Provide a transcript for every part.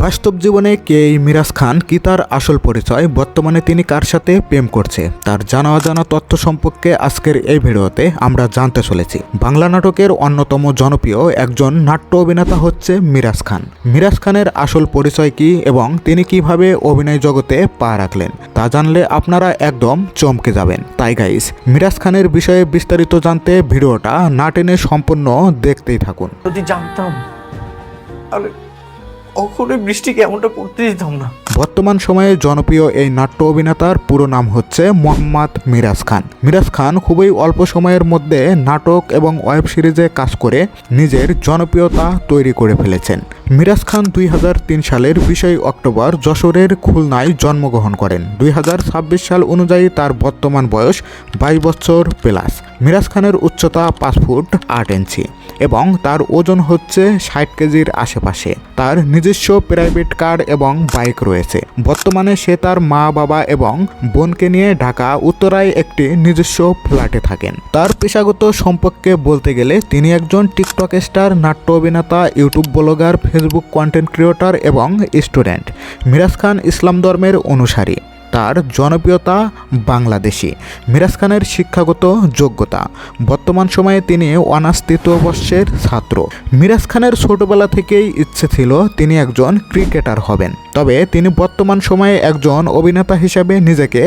বাস্তব জীবনে কে এই মিরাজ খান, কি তার আসল পরিচয়, বর্তমানে তিনি কার সাথে প্রেম করছে, তার জানা অজানা তথ্য সম্পর্কে আজকের এই ভিডিওতে আমরা জানতে চলেছি। বাংলা নাটকের অন্যতম জনপ্রিয় একজন নাট্য অভিনেতা হচ্ছে মিরাজ খান। মিরাজ খানের আসল পরিচয় কি এবং তিনি কিভাবে অভিনয় জগতে পা রাখলেন তা জানলে আপনারা একদম চমকে যাবেন। তাই গাইস, মিরাজ খানের বিষয়ে বিস্তারিত জানতে ভিডিওটা না টেনে সম্পূর্ণ দেখতেই থাকুন। যদি জানতাম তাহলে কখনোই বৃষ্টিকে এমনটা করতে দিতাম না। বর্তমান সময়ে জনপ্রিয় এই নাট্য অভিনেতার পুরো নাম হচ্ছে মোহাম্মদ মিরাজ খান। মিরাজ খান খুবই অল্প সময়ের মধ্যে নাটক এবং ওয়েব সিরিজে কাজ করে নিজের জনপ্রিয়তা তৈরি করে ফেলেছেন। মিরাজ খান 2003 সালের 20 অক্টোবর যশোরের খুলনায় জন্মগ্রহণ করেন। 2026 সাল অনুযায়ী তার বর্তমান বয়স 22 বছর প্লাস। মিরাজ খানের উচ্চতা 5 ফুট 8 ইঞ্চি এবং তার ওজন হচ্ছে 60 কেজির আশেপাশে। তার নিজস্ব প্রাইভেট কার এবং বাইক রয়েছে। বর্তমানে সে তার মা, বাবা এবং বোনকে নিয়ে ঢাকা উত্তরায় একটি নিজস্ব ফ্ল্যাটে থাকেন। তার পেশাগত সম্পর্কে বলতে গেলে তিনি একজন টিকটক স্টার, নাট্য অভিনেতা, YouTube blogger, Facebook content creator এবং স্টুডেন্ট। মিরাজ খান ইসলাম ধর্মের অনুসারী। তার জনপ্রিয়তা বাংলাদেশি। মিরাজ খানের শিক্ষাগত যোগ্যতা, বর্তমান সময়ে তিনি অনার্স 3য় বর্ষের ছাত্র। মিরাজ খানের ছোটবেলা থেকেই ইচ্ছে ছিল তিনি একজন ক্রিকেটার হবেন, তবে তিনি বর্তমান সময়ে একজন অভিনেতা হিসেবে নিজেকে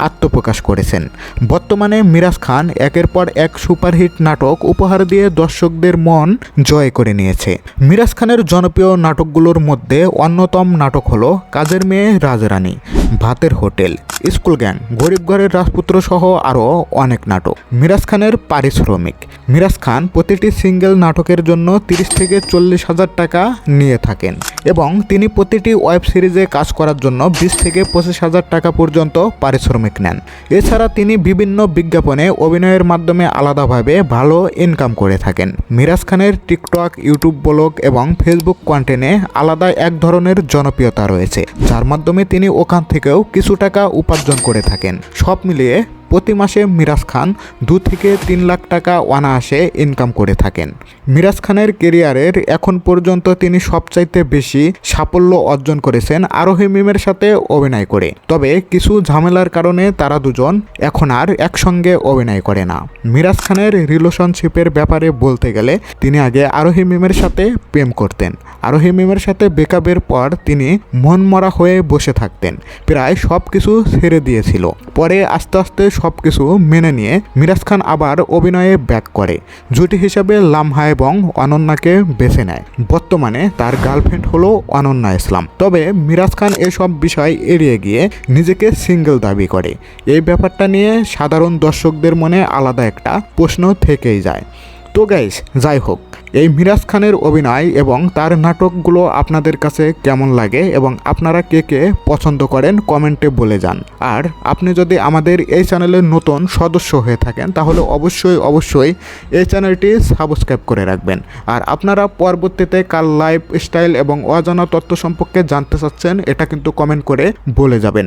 আত্মপ্রকাশ করেছেন। বর্তমানে মিরাজ খান একের পর এক সুপারহিট নাটক উপহার দিয়ে দর্শকদের মন জয় করে নিয়েছে। মিরাজ খানের জনপ্রিয় নাটকগুলোর মধ্যে অন্যতম নাটক হলো কাজের মেয়ে রাজরানী, ভাতের হোটেল, স্কুল গ্যাং, গরিব ঘরের রাজপুত্র সহ আরও অনেক নাটক। মিরাজ খানের পারিশ্রমিক, মিরাজ খান প্রতিটি সিঙ্গেল নাটকের জন্য 30 থেকে 40 হাজার টাকা নিয়ে থাকেন এবং তিনি প্রতিটি ওয়েব সিরিজে কাজ করার জন্য 20 থেকে 25 হাজার টাকা পর্যন্ত পারিশ্রমিক নেন। এছাড়া তিনি বিভিন্ন বিজ্ঞাপনে অভিনয়ের মাধ্যমে আলাদাভাবে ভালো ইনকাম করে থাকেন। মিরাজ খানের টিকটক, ইউটিউব ব্লগ এবং ফেসবুক কন্টেন্টে আলাদা এক ধরনের জনপ্রিয়তা রয়েছে, যার মাধ্যমে তিনি ওখান থেকেও কিছু টাকা উপার্জন করে থাকেন। সব মিলিয়ে প্রতি মাসে মিরাজ খান 2 থেকে 3 লাখ টাকা অনায়াসে ইনকাম করে থাকেন। মিরাজ খানের কেরিয়ারের এখন পর্যন্ত তিনি সবচাইতে বেশি সাফল্য অর্জন করেছেন আরোহী মিমের সাথে অভিনয় করে। তবে কিছু ঝামেলার কারণে তারা দুজন এখন আর একসঙ্গে অভিনয় করে না। মিরাজ খানের রিলেশনশিপের ব্যাপারে বলতে গেলে তিনি আগে আরোহী মিমের সাথে প্রেম করতেন। আরোহী মিমের সাথে ব্রেকআপের পর তিনি মনমরা হয়ে বসে থাকতেন, প্রায় সব কিছু ছেড়ে দিয়েছিল। পরে আস্তে আস্তে সব কিছু মেনে নিয়ে মিরাজ খান আবার অভিনয়ে ব্যাক করে। জুটি হিসেবে লামহা এবং অনন্যাকে বেছে নেয়। বর্তমানে তার গার্লফ্রেন্ড হলো অনন্যা ইসলাম। তবে মিরাজ খান এসব বিষয় এড়িয়ে গিয়ে নিজেকে সিঙ্গেল দাবি করে। এই ব্যাপারটা নিয়ে সাধারণ দর্শকদের মনে আলাদা একটা প্রশ্ন থেকেই যায়। তো গাইস, যাই হোক, এই মিরাজ খানের অভিনয় এবং তার নাটকগুলো আপনাদের কাছে কেমন লাগে এবং আপনারা কে কে পছন্দ করেন কমেন্টে বলে যান। আর আপনি যদি আমাদের এই চ্যানেলের নতুন সদস্য হয়ে থাকেন তাহলে অবশ্যই এই চ্যানেলটি সাবস্ক্রাইব করে রাখবেন। আর আপনারা পরবর্তীতে কার লাইফস্টাইল এবং অজানা তথ্য সম্পর্কে জানতে চাচ্ছেন এটা কিন্তু কমেন্ট করে বলে যাবেন।